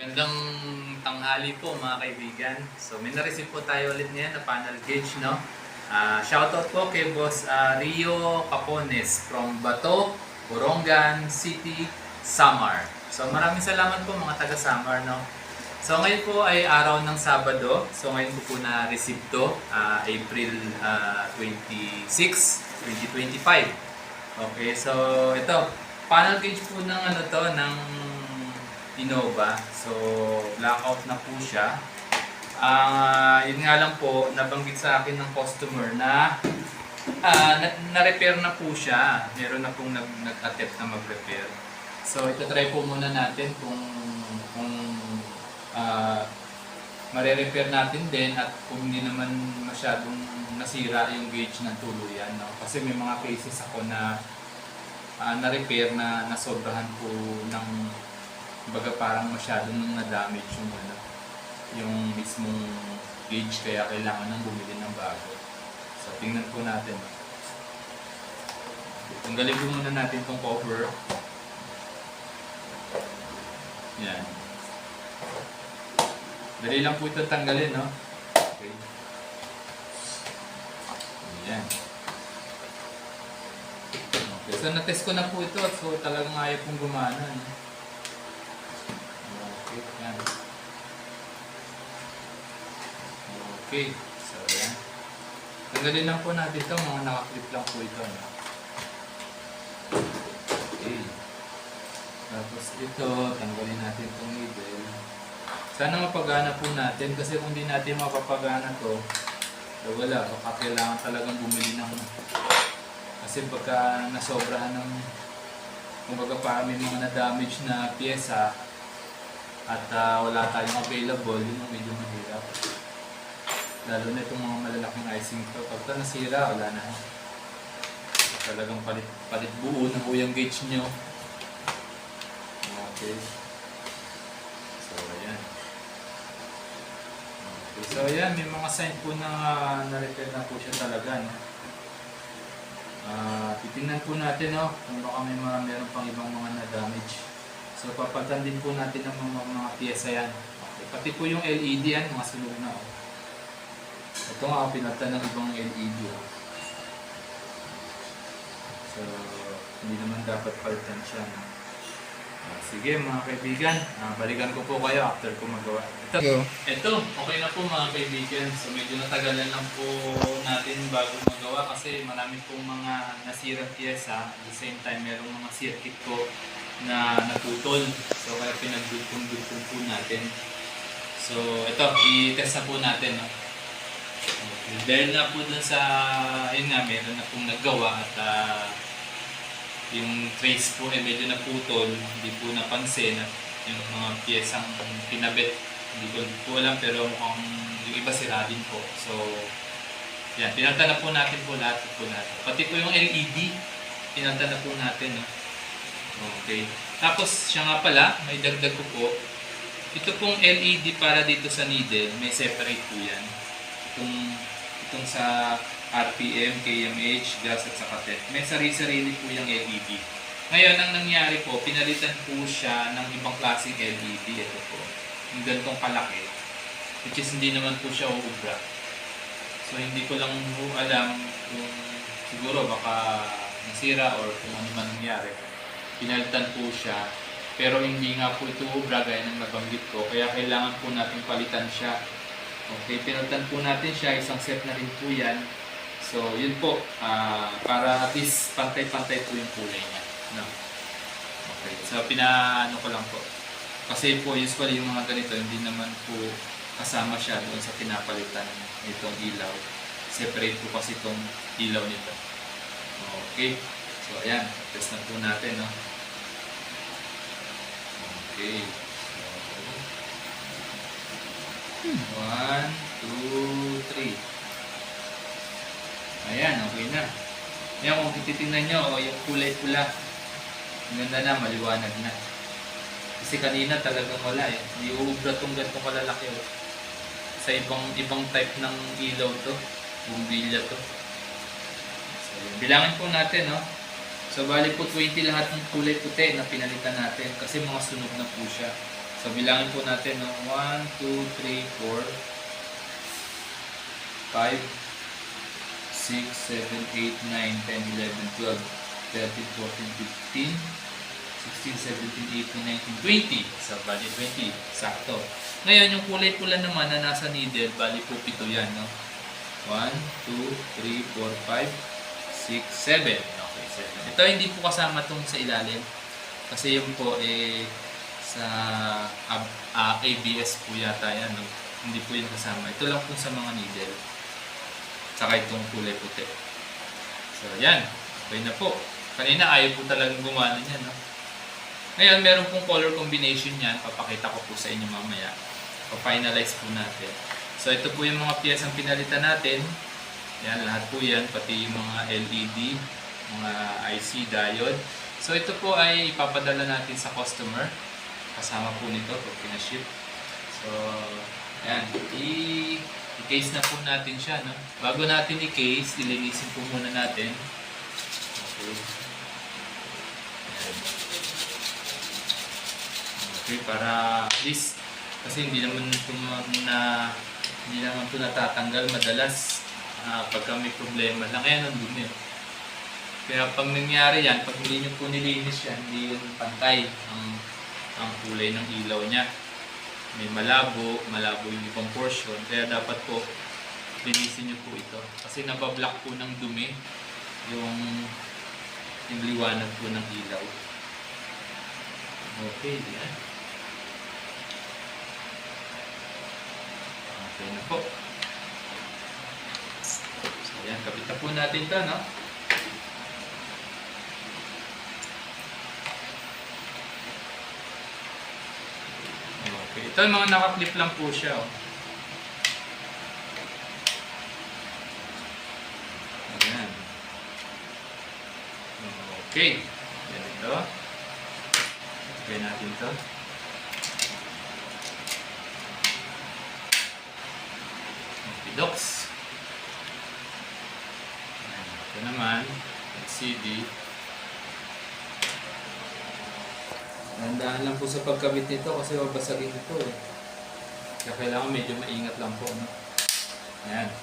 Magandang tanghali po mga kaibigan. So may na-receive po tayo ulit ngayon na panel gauge, no? Shoutout po kay Boss Rio Capones from Bato, Borongan City, Samar. So maraming salamat po mga taga Samar, no? So ngayon po ay araw ng Sabado. So ngayon po na-receive to, April 26, 2025. Okay, so ito, panel gauge po ng ano to, ng Innova. So, blackout na po siya. Yun nga lang po, nabanggit sa akin ng customer na na-repair na po siya. Meron na pong nag-attempt na mag-repair. So, ito try po muna natin kung mare-repair natin din at kung hindi naman masyadong nasira yung gauge ng tuluyan. No? Kasi may mga cases ako na na-repair na nasobrahan po ng baga parang masyado nang na-damage yung mismong gauge, kaya kailangan nang bumili ng bago. So tingnan po natin. Tanggalin po muna natin itong cover. Yan. Dali lang po ito tanggalin, no? Okay. Yan. Okay. So na-test ko na po ito. So talagang ayaw pong gumana. No? Yan. Okay, so yan. Tanggalin lang po natin ito, mga nakaklip lang po ito. No? Okay. Tapos ito, tanggalin natin itong needle. Sana mapagana po natin kasi kung di natin mapapagana to, wala, baka kailangan talagang bumili ng kasi pagka nasobrahan ng kumbaga parang may mga na-damage na pyesa at wala tayong available, yun ang medyo mahirap. Lalo na itong mga malalaking icing to. Pagka nasira, wala na. Talagang palit buo na po yung gauge nyo. Okay. So, ayan. Okay. So, ayan. May mga sign po na na-repair na po siya talaga. No? Titingnan po natin, no? Kung baka meron pang ibang mga na-damage. So, papalitan din po natin ng mga pyesa yan. Okay. Pati po yung LED yan, mga sunog na. Oh. Ito nga, pinalitan ng ibang LED. Oh. So, hindi naman dapat palitan siya. No? Sige mga kaibigan, balikan ko po kayo after ko magawa. Ito, okay na po mga kaibigan. So, medyo natagalan lang po natin bago magawa kasi marami pong mga nasirang pyesa. At the same time, merong mga circuit po na natutol. So kaya pinagdugtong-dugtong po natin. So ito, i-test na po natin. No? Okay. Dahil na po dun sa, yun nga, meron na pong naggawa at yung trace po medyo naputol, hindi po napansin at yung mga piyesang pinabit, hindi ko po alam pero mukhang yung iba sira din po. So yan, pinalta na po natin po lahat po natin. Pati po yung LED, pinalta na po natin. No? Okay. Tapos, siya nga pala, may dagdag ko po. Ito pong LED para dito sa needle, may separate po yan. Itong sa RPM, KMH, gas at saka TET. May sarili-sarili po yung LED. Ngayon, ang nangyari po, pinalitan po siya ng ibang klaseng LED. Ito po. Yung ganitong kalaki. Which is hindi naman po siya uubra. So, hindi ko lang alam kung siguro baka nasira or kung ano man nangyari. Pinalitan po siya, pero hindi nga po ito ubra gaya ng nabanggit ko, kaya kailangan po natin palitan siya. Okay, pinalitan po natin siya, isang set na rin po yan. So, yun po, para at least pantay-pantay po yung kulay niya. No? Okay, so pinaano ko lang po. Kasi po, usually yung mga ganito, hindi naman po kasama siya doon sa pinapalitan nitong ilaw. Separate po kasi itong ilaw nito. Okay. So, ayan. Test na po natin, no? Okay. So, 1, 2, 3. Ayan, okay na. Ayan, kung tititingnan nyo, yung kulay pula. Ang ganda na, maliwanag na. Kasi kanina talagang wala eh. Hindi uubra itong ganitong kalalaki. Sa ibang type ng ilaw to. Bumbilya to. So, bilangin po natin, no? So, bali po 20 lahat ng kulay puti na pinalitan natin kasi mga sunog na po siya. So, So, bilangin po natin, no? 1, 2, 3, 4, 5, 6, 7, 8, 9, 10, 11, 12, 13, 14, 15, 16, 17, 18, 19, 20. So, bali 20. Sakto. Ngayon, yung kulay pula naman na nasa needle, bali po 7 yan, no? 1, 2, 3, 4, 5, 6, 7. Okay, 7. Ito hindi po kasama tong sa ilalim. Kasi yun po, sa ABS po yata yan, no? Hindi po yun kasama. Ito lang po sa mga needle. Saka itong kulay puti. So, yan. Okay na po. Kanina ayaw po talagang gumana niya, no? Ngayon, meron pong color combination yan. Papakita ko po sa inyo mamaya. Pa-finalize po natin. So, ito po yung mga piyesang pinalitan natin. Yan, lahat po yan. Pati yung mga LED, mga IC diode. So, ito po ay ipapadala natin sa customer. Kasama po nito pag pinaship. So, yan. I-case na po natin siya, no? Bago natin i-case, ilinisin po muna natin. Okay. Yan. Okay, para at least, kasi hindi naman ito natatanggal madalas pagka may problema lang. Kaya nandun yun. Kaya pag nangyari yan, pag hindi nyo po nilinis yan, hindi yun pantay ang kulay ng ilaw niya. May malabo yung ibang portion. Kaya dapat po, linisin nyo po ito. Kasi nabablock po ng dumi yung liwanag po ng ilaw. Okay, yan. Okay na po. So, yan. Kapit na po natin ito, no? Okay. Ito yung mga nakaklip lang po siya, oh. Ayan. Okay. Yan ito. Okay natin ito. Docs. Ito naman, LCD. Nandahan lang po sa pagkabit nito kasi babasagin ito eh. Kaya kailangan medyo maingat lang po, no? Ayan.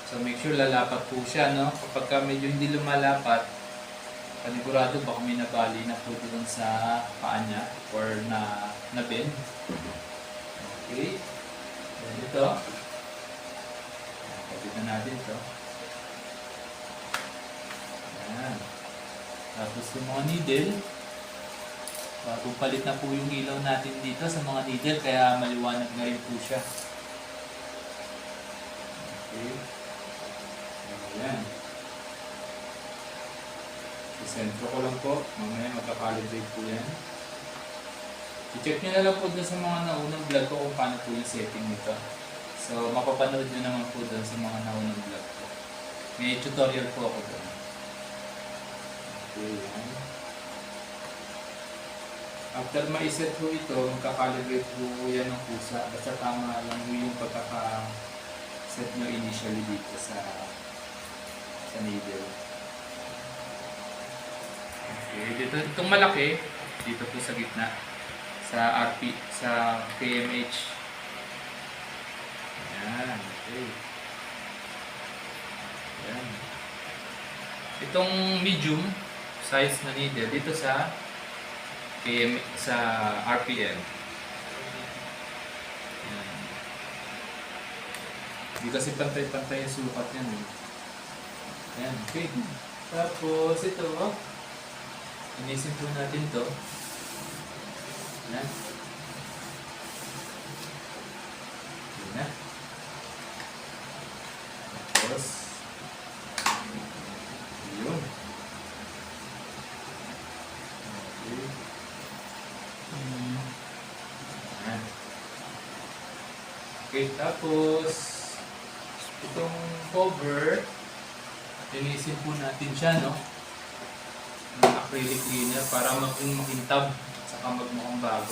So make sure lalapat po siya, no? Kapag medyo hindi lumalapat, panigurado baka may nabali na po doon sa paa niya or na-bend. Okay. Then ito. Kapit na natin ito. Ayan. Tapos yung mga needle. Bagong palit na po yung ilaw natin dito sa mga needle kaya maliwanag na rin po siya. Okay. Ayan. Isentro ko lang po. Mamaya magkakalibrate po yan. I-check nyo na lang po dun sa mga naunang vlog ko kung paano po yung setting nito. So, mapapanood nyo naman po doon sa mga naunang vlog ko. May tutorial po ako doon. Okay, yan. After ma-set po ito, magkakalibrate po yan ng pusa. Basta tama lang yung pagkaka-set nyo initially dito sa needle. Okay, dito, itong malaki, dito po sa gitna. Sa KMH. Ayan, okay. Ayan. Itong medium size na needle dito sa RPM. Ayan. Hindi kasi pantay-pantay yung sukat yan. Ayan, okay. Tapos ito, inisin po natin to. Ayan. Ayan. Tapos, yun. Okay. Ayan. Okay, tapos, itong cover, linisin po natin siya, no? Ng acrylic cleaner para makintab at saka magmukhang bago.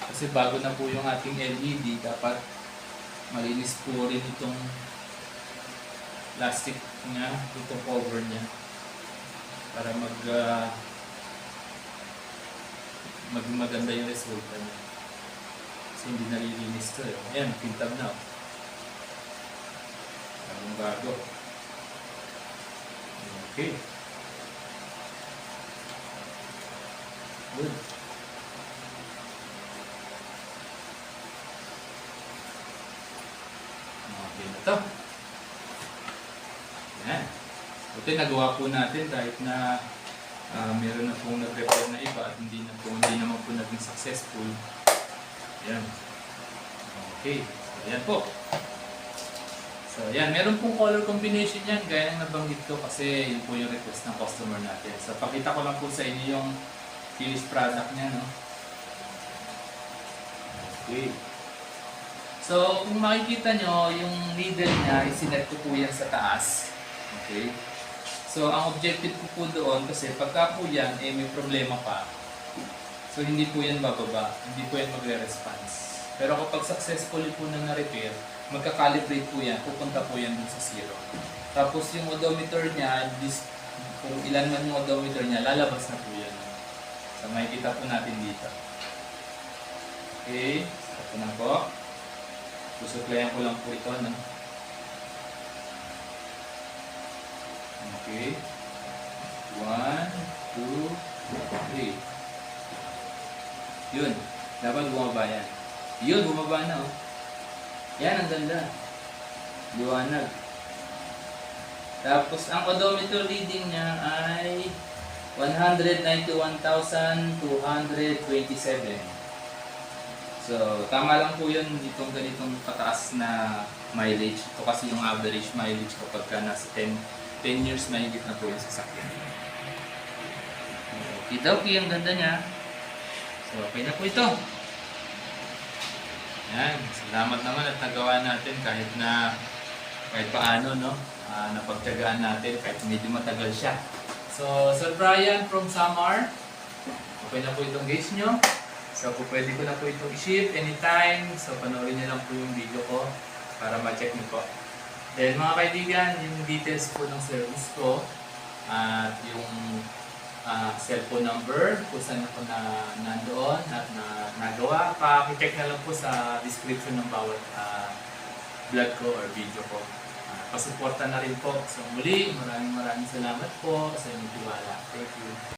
Kasi bago na po yung ating LED, dapat malinis po rin itong plastic niya, itong cover niya para maganda yung resulta niya. hindi nalilinis to eh. Ayan, pintab na. Anong bago? Okay. Good. Okay na to. Ayan. Buti nagawa po natin kahit na meron na pong nag-repair na iba at hindi naman po naging successful. Ayan. Okay. So, ayan po. So, ayan. Meron pong color combination yan. Gaya ng nabanggit ko kasi yun po yung request ng customer natin. So, pakita ko lang po sa inyo yung finished product niya, no? Okay. So, kung makikita nyo, yung needle niya, isinet ko po yan sa taas. Okay. So, ang objective ko po doon, kasi pagka po yan, may problema pa. So, hindi po yan bababa. Hindi po yan magre-response. Pero kapag successfully po na na-repair, magka-calibrate po yan, pupunta po yan dun sa zero. Tapos yung odometer niya, kung ilan man yung odometer niya, lalabas na po yan. So, makikita po natin dito. Okay. Ito na po. Susuklayan ko lang po ito, no? Okay. 1, 2, 3. Yun. Dapat bumaba yan. Yun, bumaba na, oh. Yan, ang ganda. Liwanag. Tapos, ang odometer reading niya ay 191,227. So, tama lang po yun itong ganitong pataas na mileage. Ito kasi yung average mileage kapag ka nasa 10 years mahigit na po yung sasakyan. Okay, ang ganda niya. So, okay na po ito. Yan, salamat naman at nagawa natin kahit paano, no? Napagtyagaan natin kahit medyo matagal siya. So, Sir Brian from Samar, okay na po itong gauge nyo. So, pwede ko na po itong i-ship anytime. So, panoorin niyo lang po yung video ko para ma-check niyo po. Then, mga kaibigan, yung details po ng service ko at yung cellphone number kung saan ako nandoon at nagawa. Pa-check na lang po sa description ng bawat vlog ko or video ko. Pasuporta na rin po. So, muli, maraming salamat po sa inyong tiwala. Thank you.